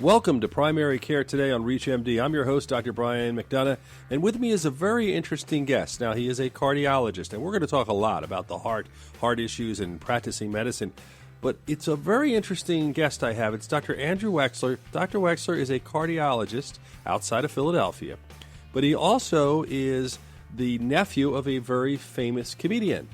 Welcome to Primary Care Today on ReachMD. I'm your host, Dr. Brian McDonough, and with me is a very interesting guest. Now, he is a cardiologist, and we're going to talk a lot about the heart issues and practicing medicine. But it's a very interesting guest I have. It's Dr. Andrew Waxler. Dr. Waxler is a cardiologist outside of Philadelphia, but he also is the nephew of a very famous comedian.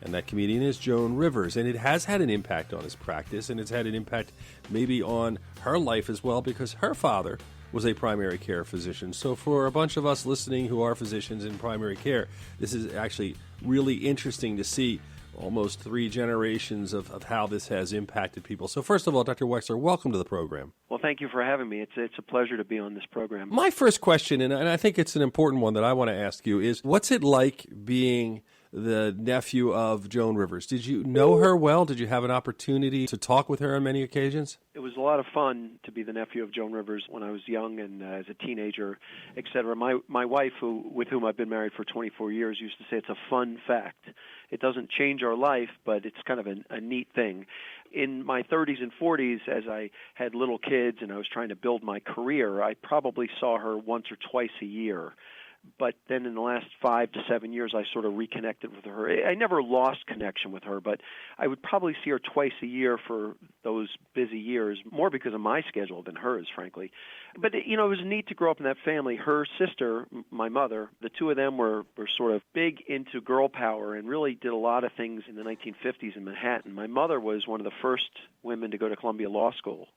And that comedian is Joan Rivers, and it has had an impact on his practice, and it's had an impact maybe on her life as well, because her father was a primary care physician. So for a bunch of us listening who are physicians in primary care, this is actually really interesting to see almost 3 generations of how this has impacted people. So first of all, Dr. Waxler, welcome to the program. Well, thank you for having me. It's a pleasure to be on this program. My first question, and I think it's an important one that I want to ask you, is what's it like being the nephew of Joan Rivers? Did you know her well? Did you have an opportunity to talk with her on many occasions? It was a lot of fun to be the nephew of Joan Rivers when I was young and as a teenager, etc. My wife, with whom I've been married for 24 years, used to say it's a fun fact. It doesn't change our life, but it's kind of a neat thing. In my 30s and 40s, as I had little kids and I was trying to build my career, I probably saw her once or twice a year. But then in the last 5 to 7 years, I sort of reconnected with her. I never lost connection with her, but I would probably see her twice a year for those busy years, more because of my schedule than hers, frankly. But, it was neat to grow up in that family. Her sister, my mother, the two of them were sort of big into girl power and really did a lot of things in the 1950s in Manhattan. My mother was one of the first women to go to Columbia Law School.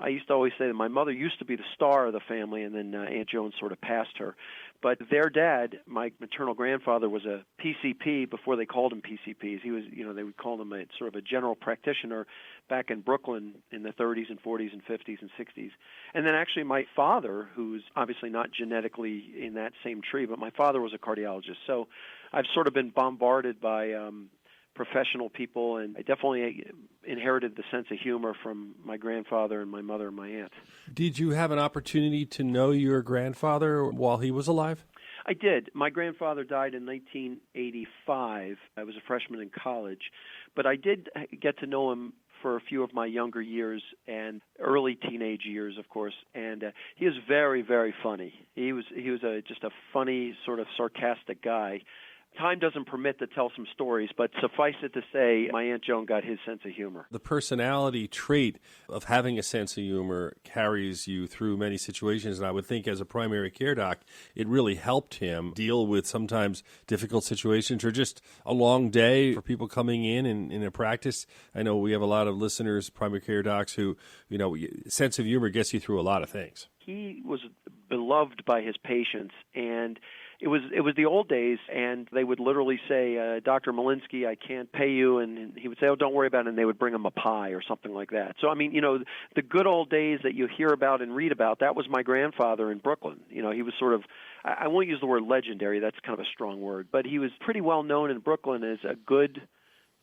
I used to always say that my mother used to be the star of the family, and then Aunt Joan sort of passed her. But their dad, my maternal grandfather, was a PCP before they called him PCPs. He was, they would call him a sort of a general practitioner back in Brooklyn in the 30s and 40s and 50s and 60s. And then actually my father, who's obviously not genetically in that same tree, but my father was a cardiologist. So I've sort of been bombarded by professional people, and I definitely inherited the sense of humor from my grandfather and my mother and my aunt. Did you have an opportunity to know your grandfather while he was alive? I did. My grandfather died in 1985. I was a freshman in college, but I did get to know him for a few of my younger years and early teenage years, of course, and he was very, very funny. He was just a funny, sort of sarcastic guy. Time doesn't permit to tell some stories, but suffice it to say, my Aunt Joan got his sense of humor. The personality trait of having a sense of humor carries you through many situations, and I would think as a primary care doc, it really helped him deal with sometimes difficult situations or just a long day for people coming in a practice. I know we have a lot of listeners, primary care docs, who, sense of humor gets you through a lot of things. He was beloved by his patients, and it was the old days, and they would literally say, Dr. Malinsky, I can't pay you, and he would say, oh, don't worry about it, and they would bring him a pie or something like that. So, the good old days that you hear about and read about, that was my grandfather in Brooklyn. He was sort of, I won't use the word legendary, that's kind of a strong word, but he was pretty well known in Brooklyn as a good,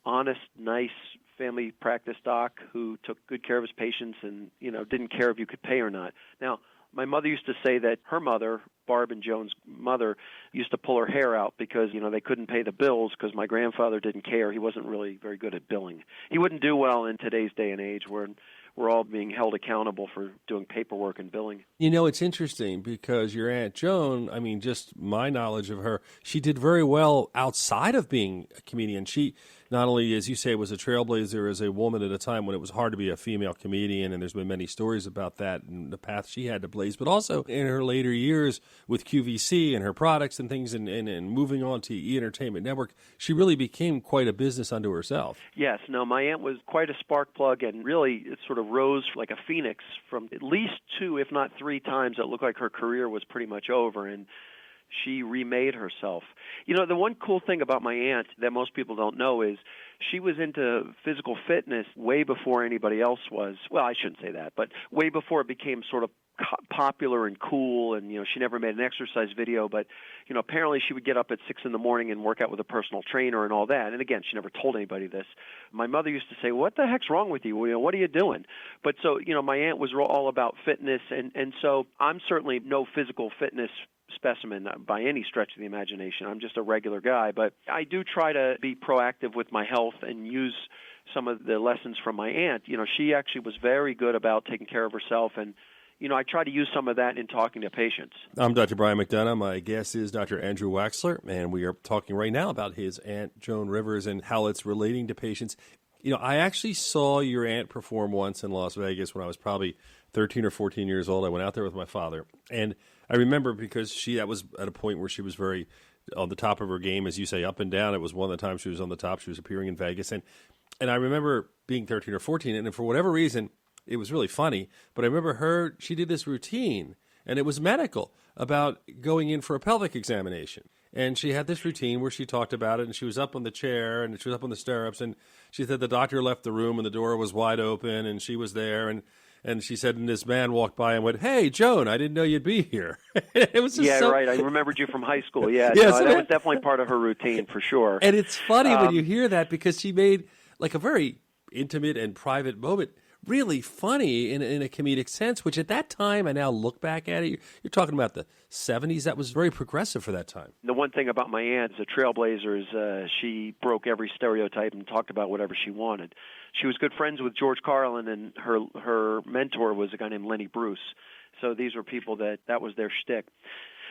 honest, nice family practice doc who took good care of his patients and, didn't care if you could pay or not. Now, my mother used to say that her mother, Barb and Joan's mother, used to pull her hair out because, they couldn't pay the bills because my grandfather didn't care. He wasn't really very good at billing. He wouldn't do well in today's day and age where we're all being held accountable for doing paperwork and billing. It's interesting because your Aunt Joan, just my knowledge of her, she did very well outside of being a comedian. She not only, as you say, was a trailblazer as a woman at a time when it was hard to be a female comedian, and there's been many stories about that and the path she had to blaze, but also in her later years with QVC and her products and things and moving on to E! Entertainment Network, she really became quite a business unto herself. Yes, no, my aunt was quite a spark plug and really it sort of rose like a phoenix from at least 2, if not 3 times it looked like her career was pretty much over, and she remade herself. The one cool thing about my aunt that most people don't know is she was into physical fitness way before anybody else was. Well, I shouldn't say that, but way before it became sort of popular and cool, and she never made an exercise video, but apparently she would get up at 6 in the morning and work out with a personal trainer and all that. And again, she never told anybody this. My mother used to say, what the heck's wrong with you? What are you doing? But so my aunt was all about fitness, and so I'm certainly no physical fitness specimen by any stretch of the imagination. I'm just a regular guy, but I do try to be proactive with my health and use some of the lessons from my aunt. She actually was very good about taking care of herself, and I try to use some of that in talking to patients. I'm Dr. Brian McDonough. My guest is Dr. Andrew Waxler, and we are talking right now about his aunt, Joan Rivers, and how it's relating to patients. I actually saw your aunt perform once in Las Vegas when I was probably 13 or 14 years old. I went out there with my father, and I remember because that was at a point where she was very on the top of her game, as you say, up and down. It was one of the times she was on the top. She was appearing in Vegas, and I remember being 13 or 14, and for whatever reason, it was really funny, but I remember she did this routine, and it was medical, about going in for a pelvic examination. And she had this routine where she talked about it, and she was up on the chair, and she was up on the stirrups, and she said the doctor left the room, and the door was wide open, and she was there, and she said, and this man walked by and went, "Hey, Joan, I didn't know you'd be here." It was just right. I remembered you from high school. Yeah, that was definitely part of her routine for sure. And it's funny when you hear that, because she made like a very intimate and private moment really funny in a comedic sense, which at that time, I now look back at it, you're talking about the 70s, that was very progressive for that time. The one thing about my aunt is a trailblazer is she broke every stereotype and talked about whatever she wanted. She was good friends with George Carlin, and her mentor was a guy named Lenny Bruce. So these were people that was their shtick.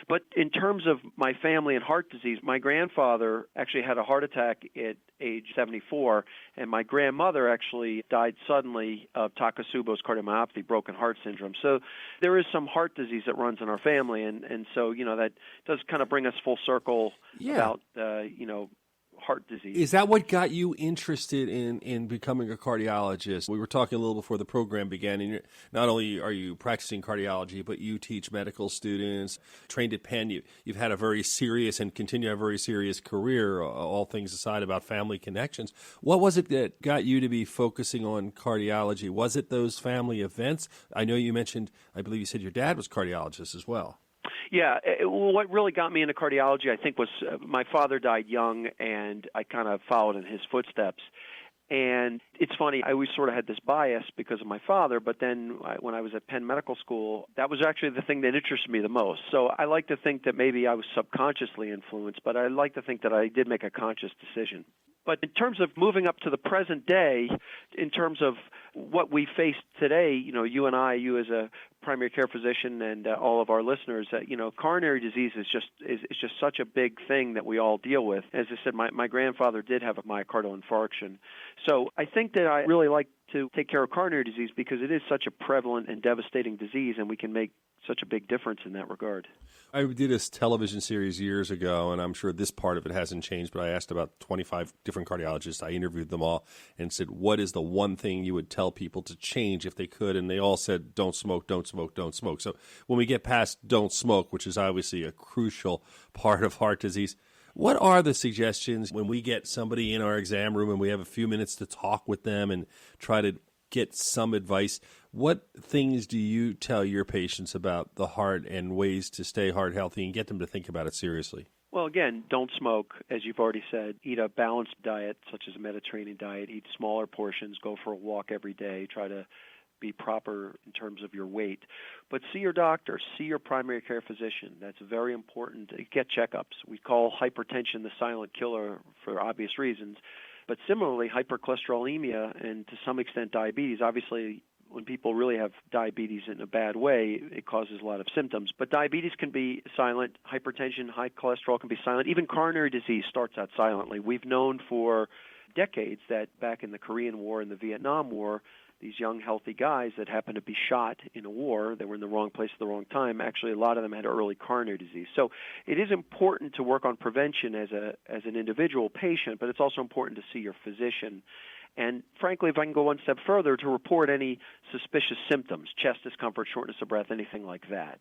But in terms of my family and heart disease, my grandfather actually had a heart attack at age 74, and my grandmother actually died suddenly of Takotsubo's cardiomyopathy, broken heart syndrome. So there is some heart disease that runs in our family, and so, that does kind of bring us full circle about, heart disease. Is that what got you interested in becoming a cardiologist? We were talking a little before the program began, and not only are you practicing cardiology, but you teach medical students, trained at Penn. You've had a very serious and continue to have a very serious career, all things aside about family connections. What was it that got you to be focusing on cardiology? Was it those family events? I know you mentioned, I believe you said your dad was a cardiologist as well. Yeah, what really got me into cardiology, I think, was my father died young, and I kind of followed in his footsteps. And it's funny, I always sort of had this bias because of my father, but then when I was at Penn Medical School, that was actually the thing that interested me the most. So I like to think that maybe I was subconsciously influenced, but I like to think that I did make a conscious decision. But in terms of moving up to the present day, in terms of what we face today, you and I, you as a primary care physician, and all of our listeners, coronary disease is just such a big thing that we all deal with. As I said, my grandfather did have a myocardial infarction. So I think that I really like to take care of coronary disease because it is such a prevalent and devastating disease, and we can make such a big difference in that regard. I did this television series years ago, and I'm sure this part of it hasn't changed, but I asked about 25 different cardiologists. I interviewed them all and said, what is the one thing you would tell people to change if they could? And they all said, don't smoke, don't smoke, don't smoke. So when we get past don't smoke, which is obviously a crucial part of heart disease, what are the suggestions when we get somebody in our exam room and we have a few minutes to talk with them and try to get some advice? What things do you tell your patients about the heart and ways to stay heart healthy and get them to think about it seriously? Well, again, don't smoke, as you've already said. Eat a balanced diet, such as a Mediterranean diet. Eat smaller portions. Go for a walk every day. Try to be proper in terms of your weight. But see your doctor. See your primary care physician. That's very important. Get checkups. We call hypertension the silent killer for obvious reasons. But similarly, hypercholesterolemia and to some extent diabetes, obviously when people really have diabetes in a bad way, it causes a lot of symptoms. But diabetes can be silent. Hypertension, high cholesterol can be silent. Even coronary disease starts out silently. We've known for decades that back in the Korean War and the Vietnam War, these young, healthy guys that happened to be shot in a war, they were in the wrong place at the wrong time, actually a lot of them had early coronary disease. So it is important to work on prevention as an individual patient, but it's also important to see your physician. And frankly, if I can go one step further, to report any suspicious symptoms, chest discomfort, shortness of breath, anything like that.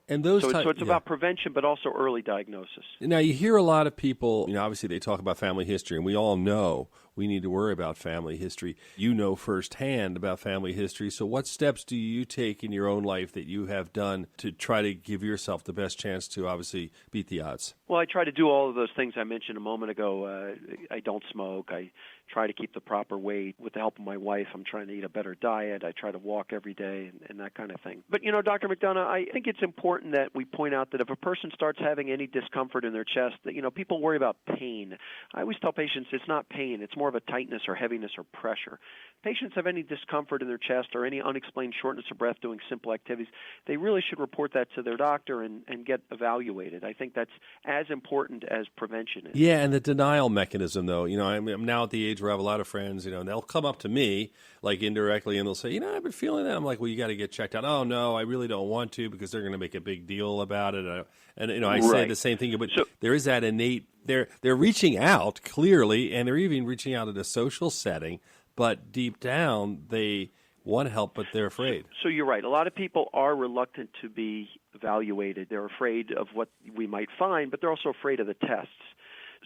And those so it's about prevention, but also early diagnosis. Now, you hear a lot of people, obviously they talk about family history, and we all know we need to worry about family history. You know firsthand about family history. So what steps do you take in your own life that you have done to try to give yourself the best chance to obviously beat the odds? Well, I try to do all of those things I mentioned a moment ago. I don't smoke. I try to keep the proper weight. With the help of my wife, I'm trying to eat a better diet. I try to walk every day and that kind of thing. But, Dr. McDonough, I think it's important that we point out that if a person starts having any discomfort in their chest, that, people worry about pain. I always tell patients it's not pain. It's more of a tightness or heaviness or pressure. patients have any discomfort in their chest or any unexplained shortness of breath doing simple activities, they really should report that to their doctor and get evaluated. I think that's as important as prevention is. Yeah, and the denial mechanism, though. I'm now at the age where I have a lot of friends, and they'll come up to me, like indirectly, and they'll say, I've been feeling that. I'm like, well, you got to get checked out. Oh, no, I really don't want to because they're going to make a big deal about it. I say the same thing, but there is that innate, they're reaching out, clearly, and they're even reaching out in a social setting, but deep down, they want help, but they're afraid. So you're right. A lot of people are reluctant to be evaluated. They're afraid of what we might find, but they're also afraid of the tests.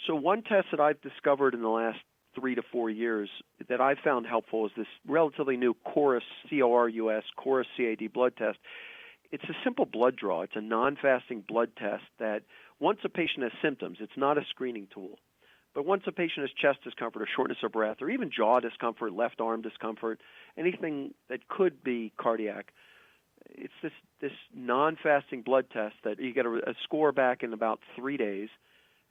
So one test that I've discovered in the last 3 to 4 years that I've found helpful is this relatively new Chorus, C-O-R-U-S, Chorus CAD blood test. It's a simple blood draw. It's a non-fasting blood test that once a patient has symptoms, it's not a screening tool. But once a patient has chest discomfort or shortness of breath or even jaw discomfort, left arm discomfort, anything that could be cardiac, it's this non-fasting blood test that you get a score back in about 3 days,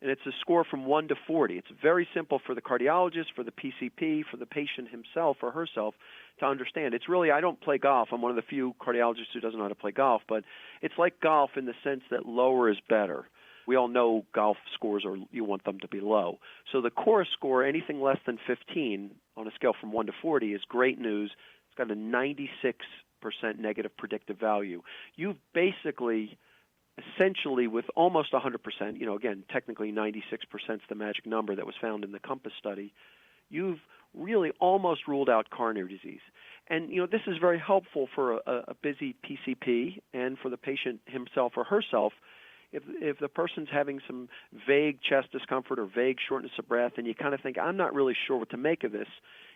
and it's a score from 1 to 40. It's very simple for the cardiologist, for the PCP, for the patient himself or herself to understand. It's really, I don't play golf. I'm one of the few cardiologists who doesn't know how to play golf, but it's like golf in the sense that lower is better. We all know golf scores you want them to be low. So the core score, anything less than 15 on a scale from 1 to 40 is great news. It's got a 96% negative predictive value. You've basically, essentially with almost 100%, again, technically 96% is the magic number that was found in the COMPASS study, you've really almost ruled out coronary disease. And, this is very helpful for a busy PCP and for the patient himself or herself. If the person's having some vague chest discomfort or vague shortness of breath and you kind of think, I'm not really sure what to make of this,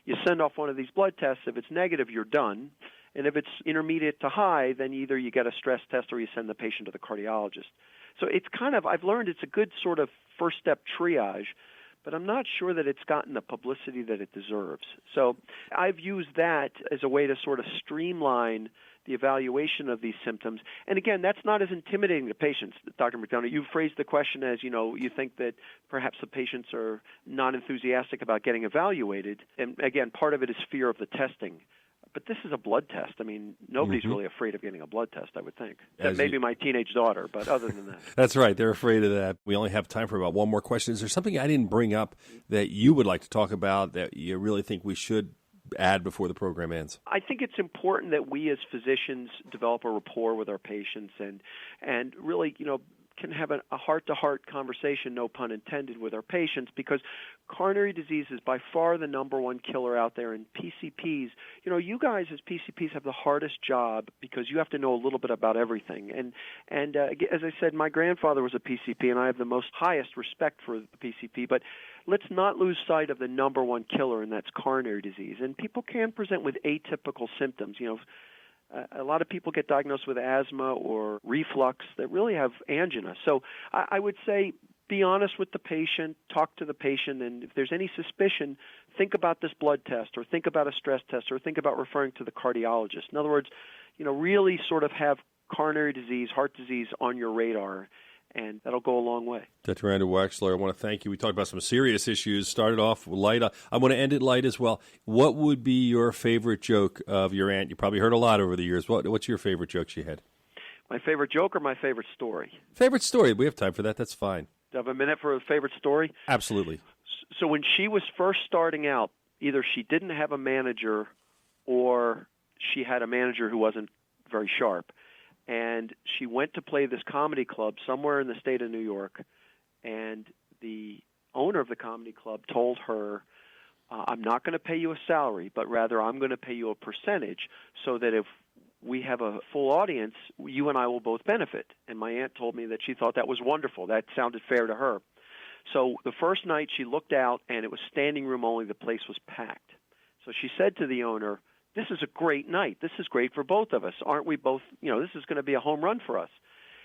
you send off one of these blood tests. If it's negative, you're done. And if it's intermediate to high, then either you get a stress test or you send the patient to the cardiologist. So it's I've learned it's a good sort of first step triage, but I'm not sure that it's gotten the publicity that it deserves. So I've used that as a way to sort of streamline the evaluation of these symptoms. And again, that's not as intimidating to patients. Dr. McDonough, you phrased the question as, you think that perhaps the patients are not enthusiastic about getting evaluated. And again, part of it is fear of the testing. But this is a blood test. I mean, nobody's really afraid of getting a blood test, I would think. That maybe my teenage daughter, but other than that. That's right. They're afraid of that. We only have time for about one more question. Is there something I didn't bring up that you would like to talk about that you really think we should add before the program ends? I think it's important that we as physicians develop a rapport with our patients and really, can have a heart-to-heart conversation, no pun intended, with our patients, because coronary disease is by far the number one killer out there. And PCPs, you guys as PCPs have the hardest job because you have to know a little bit about everything. And as I said, my grandfather was a PCP, and I have the most highest respect for the PCP. But let's not lose sight of the number one killer, and that's coronary disease. And people can present with atypical symptoms. A lot of people get diagnosed with asthma or reflux that really have angina. So I would say be honest with the patient, talk to the patient, and if there's any suspicion, think about this blood test or think about a stress test or think about referring to the cardiologist. In other words, really sort of have coronary disease, heart disease on your radar, and that'll go a long way. Dr. Andrew Waxler, I want to thank you. We talked about some serious issues, started off light. I want to end it light as well. What would be your favorite joke of your aunt? You probably heard a lot over the years. What's your favorite joke she had? My favorite joke or my favorite story? Favorite story. We have time for that. That's fine. Do I have a minute for a favorite story? Absolutely. So when she was first starting out, either she didn't have a manager or she had a manager who wasn't very sharp. And she went to play this comedy club somewhere in the state of New York, and the owner of the comedy club told her, I'm not going to pay you a salary, but rather I'm going to pay you a percentage so that if we have a full audience, you and I will both benefit. And my aunt told me that she thought that was wonderful. That sounded fair to her. So the first night she looked out, and it was standing room only. The place was packed. So she said to the owner, this is a great night. This is great for both of us. Aren't we both, this is going to be a home run for us.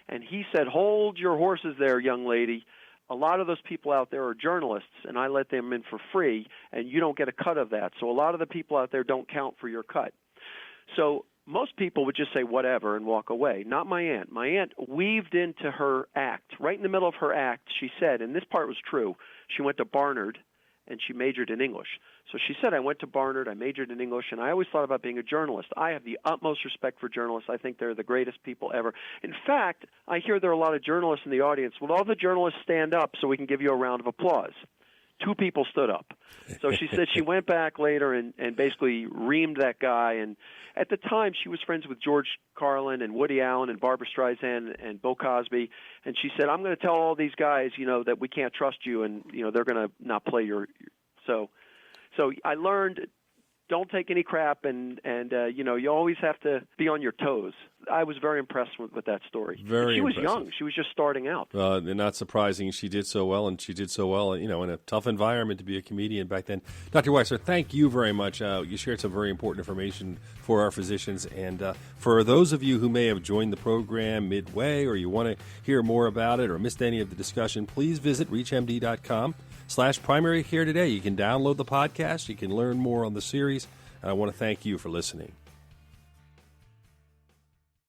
And he said, hold your horses there, young lady. A lot of those people out there are journalists, and I let them in for free, and you don't get a cut of that. So a lot of the people out there don't count for your cut. So most people would just say whatever and walk away. Not my aunt. My aunt weaved into her act. Right in the middle of her act, she said, and this part was true, she went to Barnard, and she majored in English. So she said, I went to Barnard, I majored in English, and I always thought about being a journalist. I have the utmost respect for journalists. I think they're the greatest people ever. In fact, I hear there are a lot of journalists in the audience. Will all the journalists stand up so we can give you a round of applause? 2 people stood up. So she said she went back later and basically reamed that guy. And at the time, she was friends with George Carlin and Woody Allen and Barbra Streisand and Bill Cosby. And she said, I'm going to tell all these guys, that we can't trust you, and, they're going to not play your. So I learned, don't take any crap, and you always have to be on your toes. I was very impressed with that story. She was young. She was just starting out. Not surprising. She did so well, and she did so well, in a tough environment to be a comedian back then. Dr. Waxler, thank you very much. You shared some very important information for our physicians. And for those of you who may have joined the program midway, or you want to hear more about it or missed any of the discussion, please visit reachmd.com/primary care today. You can download the podcast. You can learn more on the series. And I want to thank you for listening.